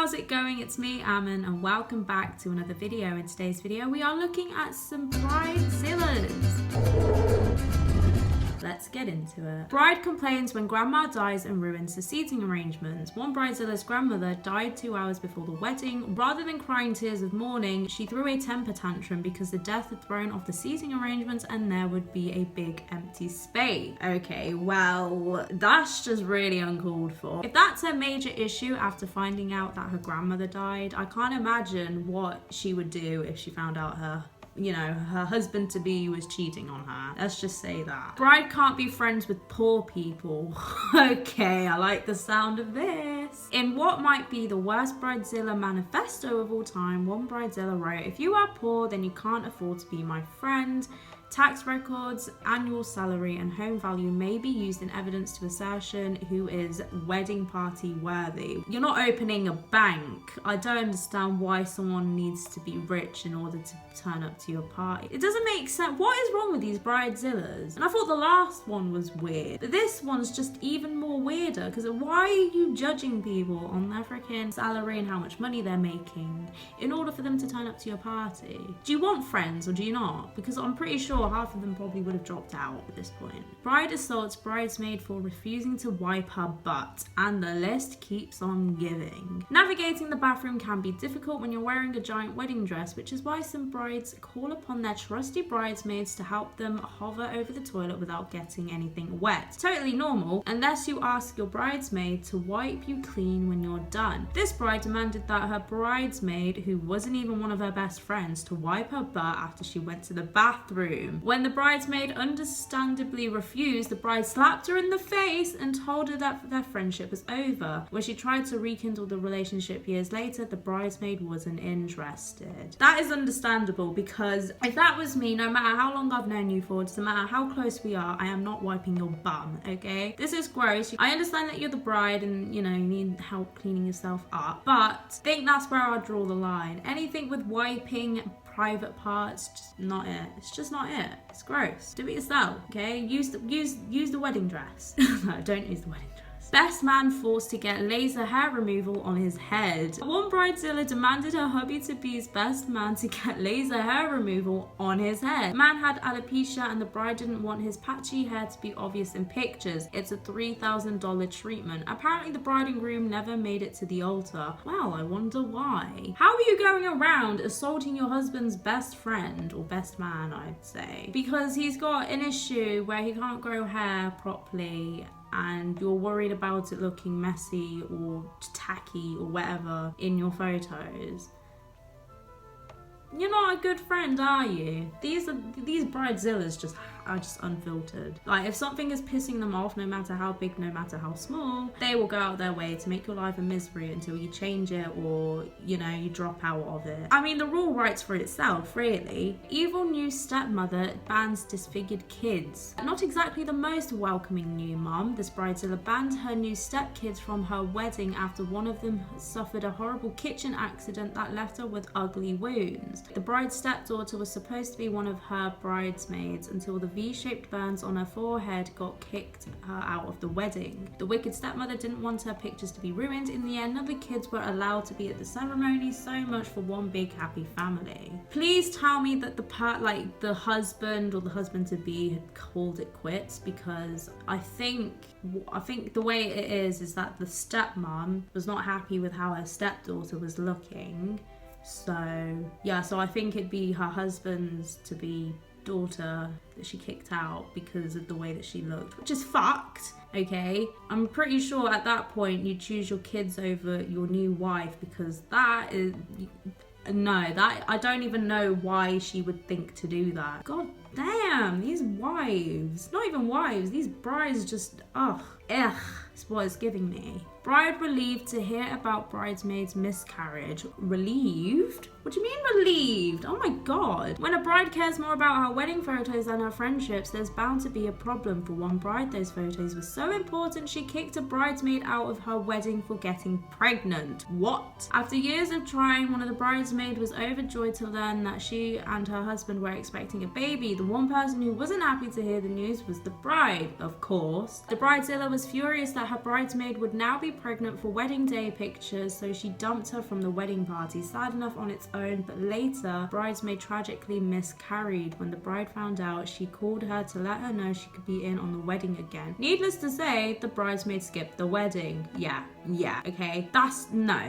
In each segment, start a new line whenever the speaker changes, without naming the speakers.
how's it going? It's me, Aman, and welcome back to another video. In today's video, we are looking at some Bridezillas. Let's get into it. Bride complains when grandma dies and ruins the seating arrangements. One Bridezilla's grandmother died 2 hours before the wedding. Rather than crying tears of mourning, she threw a temper tantrum because the death had thrown off the seating arrangements and there would be a big empty space. Okay, well, that's just really uncalled for. If that's a major issue after finding out that her grandmother died, I can't imagine what she would do if she found out her husband-to-be was cheating on her. Let's just say that. Bride can't be friends with poor people. Okay, I like the sound of this. In what might be the worst Bridezilla Manifesto of all time, one Bridezilla wrote, "If you are poor, then you can't afford to be my friend. Tax records, annual salary, and home value may be used in evidence to assertion who is wedding party worthy." You're not opening a bank. I don't understand why someone needs to be rich in order to turn up to your party. It doesn't make sense. What is wrong with these Bridezillas? And I thought the last one was weird, but this one's just even more weirder, because why are you judging people on their freaking salary and how much money they're making in order for them to turn up to your party? Do you want friends or do you not? Because I'm pretty sure half of them probably would have dropped out at this point. Bride assaults bridesmaid for refusing to wipe her butt, and the list keeps on giving. Navigating the bathroom can be difficult when you're wearing a giant wedding dress, which is why some brides call upon their trusty bridesmaids to help them hover over the toilet without getting anything wet. Totally normal, unless you ask your bridesmaid to wipe you clean when you're done. This bride demanded that her bridesmaid, who wasn't even one of her best friends, to wipe her butt after she went to the bathroom. When the bridesmaid understandably refused, the bride slapped her in the face and told her that their friendship was over. When she tried to rekindle the relationship years later, the bridesmaid wasn't interested. That is understandable, because if that was me, no matter how long I've known you for, doesn't matter how close we are, I am not wiping your bum, okay? This is gross. I understand that you're the bride and, you need help cleaning yourself up, but I think that's where I draw the line. Anything with wiping private parts, just not it. It's just not it. It's gross. Do it yourself, okay? Use the wedding dress. No, don't use the wedding dress. Best man forced to get laser hair removal on his head. One Bridezilla demanded her hubby-to-be's best man to get laser hair removal on his head. The man had alopecia and the bride didn't want his patchy hair to be obvious in pictures. It's a $3,000 treatment. Apparently the bride and groom never made it to the altar. Well, I wonder why. How are you going around assaulting your husband's best friend, or best man, I'd say, because he's got an issue where he can't grow hair properly, and you're worried about it looking messy or tacky or whatever in your photos? You're not a good friend, are you? These Bridezillas are just unfiltered. Like, if something is pissing them off, no matter how big, no matter how small, they will go out their way to make your life a misery until you change it or, you drop out of it. I mean, the rule writes for itself, really. Evil new stepmother bans disfigured kids. Not exactly the most welcoming new mum. This Bridezilla banned her new stepkids from her wedding after one of them suffered a horrible kitchen accident that left her with ugly wounds. The bride's stepdaughter was supposed to be one of her bridesmaids until the V-shaped burns on her forehead got kicked her out of the wedding. The wicked stepmother didn't want her pictures to be ruined. In the end, none of the kids were allowed to be at the ceremony. So much for one big happy family. Please tell me that the husband or the husband-to-be had called it quits, because I think the way it is that the stepmom was not happy with how her stepdaughter was looking. So I think it'd be her husband's to be daughter that she kicked out because of the way that she looked, which is fucked, okay? I'm pretty sure at that point you choose your kids over your new wife, because I don't even know why she would think to do that. God damn, these wives, not even wives, these brides just, ugh, it's what it's giving me. Bride relieved to hear about bridesmaid's miscarriage. Relieved? What do you mean relieved? Oh my god. When a bride cares more about her wedding photos than her friendships, there's bound to be a problem. For one bride, those photos were so important she kicked a bridesmaid out of her wedding for getting pregnant. What? After years of trying, one of the bridesmaids was overjoyed to learn that she and her husband were expecting a baby. The one person who wasn't happy to hear the news was the bride, of course. The Bridezilla was furious that her bridesmaid would now be apparently pregnant for wedding day pictures, so she dumped her from the wedding party. Sad enough on its own, but later, bridesmaid tragically miscarried. When the bride found out, she called her to let her know she could be in on the wedding again. Needless to say, the bridesmaid skipped the wedding. Yeah, okay. That's no.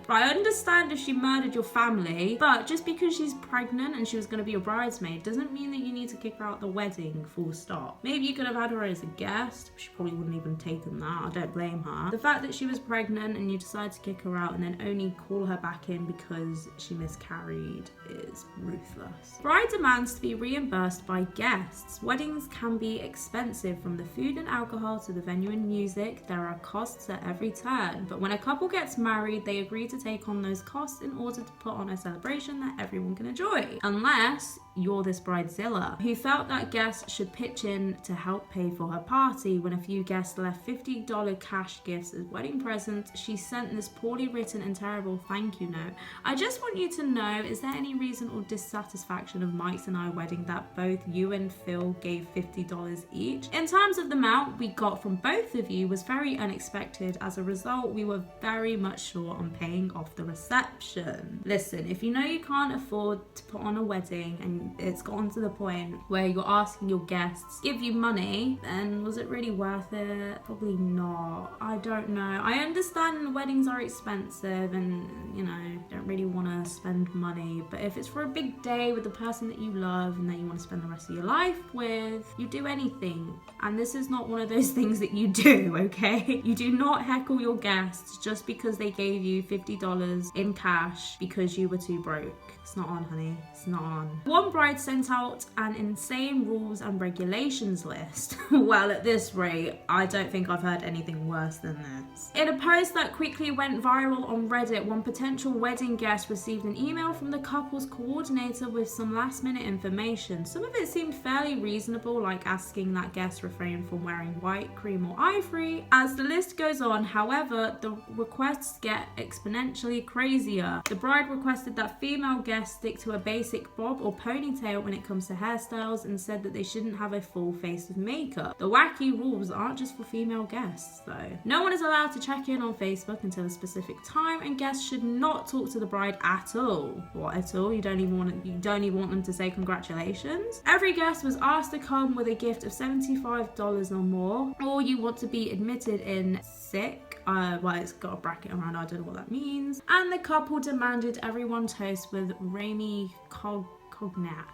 I understand if she murdered your family, but just because she's pregnant and she was going to be a bridesmaid doesn't mean that you need to kick her out the wedding, full stop. Maybe you could have had her as a guest. She probably wouldn't even taken that. I don't blame her. The fact that she was pregnant and you decide to kick her out and then only call her back in because she miscarried is ruthless. Bride demands to be reimbursed by guests. Weddings can be expensive, from the food and alcohol to the venue and music. There are costs at every turn, but when a couple gets married, they agree to take on those costs in order to put on a celebration that everyone can enjoy. Unless you're this bridezilla who felt that guests should pitch in to help pay for her party. When a few guests left $50 cash gifts as wedding presents, she sent this poorly written and terrible thank you note. I just want you to know, is there any reason or dissatisfaction of Mike's and I wedding that both you and Phil gave $50 each? In terms of the amount we got from both of you was very unexpected. As a result, we were very much short on paying off the reception. Listen, if you know you can't afford to put on a wedding and it's gotten to the point where you're asking your guests give you money, then was it really worth it? Probably not. I don't know. I understand weddings are expensive and, you know, don't really want to spend money, but if it's for a big day with the person that you love and that you want to spend the rest of your life with, you do anything. And this is not one of those things that you do, okay? You do not heckle your guests just because they gave you $50 in cash because you were too broke. It's not on, honey. It's not on. One bride sent out an insane rules and regulations list. Well, at this rate, I don't think I've heard anything worse than this. In a post that quickly went viral on Reddit, one potential wedding guest received an email from the couple's coordinator with some last-minute information. Some of it seemed fairly reasonable, like asking that guest refrain from wearing white, cream, or ivory. As the list goes on, however, the requests get exponentially crazier. The bride requested that female guests stick to a basic bob or ponytail when it comes to hairstyles and said that they shouldn't have a full face of makeup. The wacky rules aren't just for female guests though. No one is allowed to check in on Facebook until a specific time, and guests should not talk to the bride at all. What, at all? You don't even want them to say congratulations? Every guest was asked to come with a gift of $75 or more, or you want to be admitted in sick. Well, it's got a bracket around, I don't know what that means. And the couple demanded everyone toast with Remy Cognac.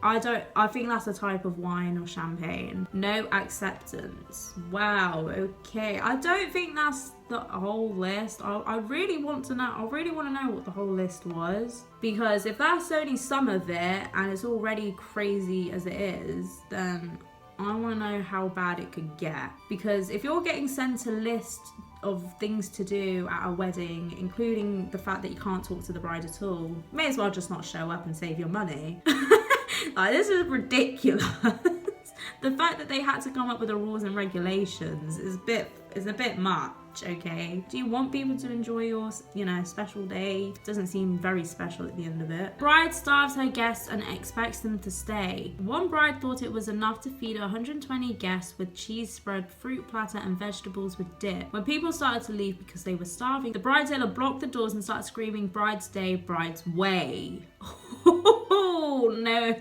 I think that's a type of wine or champagne. No acceptance. Wow, okay. I don't think that's the whole list. I really want to know. I really want to know what the whole list was, because if that's only some of it and it's already crazy as it is, then I want to know how bad it could get. Because if you're getting sent a list of things to do at a wedding, including the fact that you can't talk to the bride at all, may as well just not show up and save your money. Like, this is ridiculous. The fact that they had to come up with the rules and regulations is a bit much, okay? Do you want people to enjoy your, special day? Doesn't seem very special at the end of it. Bride starves her guests and expects them to stay. One bride thought it was enough to feed 120 guests with cheese spread, fruit platter, and vegetables with dip. When people started to leave because they were starving, the bridezilla blocked the doors and started screaming, "Bride's day, bride's way." Oh no.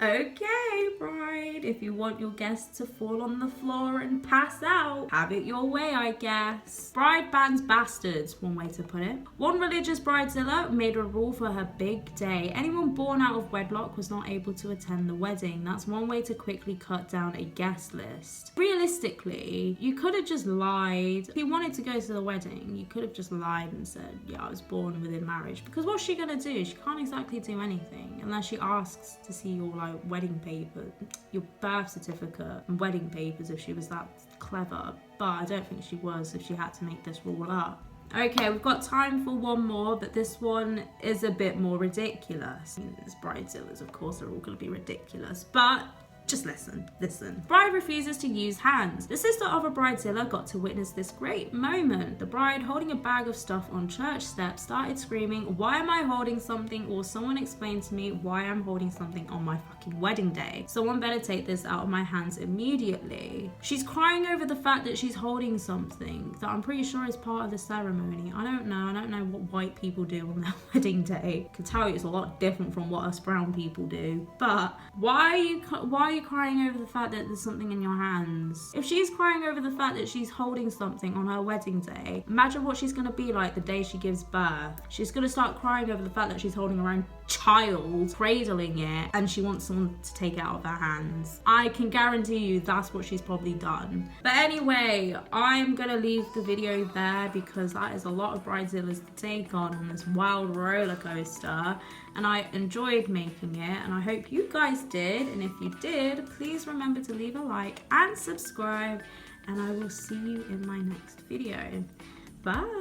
Okay, bride, if you want your guests to fall on the floor and pass out, have it your way, I guess. Bride bans bastards, one way to put it. One religious bridezilla made a rule for her big day. Anyone born out of wedlock was not able to attend the wedding. That's one way to quickly cut down a guest list. Realistically, you could have just lied. If you wanted to go to the wedding, you could have just lied and said, yeah, I was born within marriage. Because what's she gonna do? She can't exactly do anything unless she asks to see your wedding paper, your birth certificate and wedding papers if she was that clever. But I don't think she was if she had to make this rule up. Okay, we've got time for one more, but this one is a bit more ridiculous. These bridezillas, of course, are all going to be ridiculous, but Just listen. Bride refuses to use hands. The sister of a bridezilla got to witness this great moment. The bride, holding a bag of stuff on church steps, started screaming, "Why am I holding something?" or "Someone explain to me why I'm holding something on my fucking wedding day. Someone better take this out of my hands immediately." She's crying over the fact that she's holding something that I'm pretty sure is part of the ceremony. I don't know what white people do on their wedding day. I can tell you it's a lot different from what us brown people do. But why are you crying over the fact that there's something in your hands? If she's crying over the fact that she's holding something on her wedding day, imagine what she's gonna be like the day she gives birth. She's gonna start crying over the fact that she's holding her own child, cradling it, and she wants someone to take it out of her hands. I can guarantee you that's what she's probably done. But anyway, I'm gonna leave the video there because that is a lot of bridezillas to take on this wild roller coaster, and I enjoyed making it, and I hope you guys did. And if you did, please remember to leave a like and subscribe, and I will see you in my next video. Bye.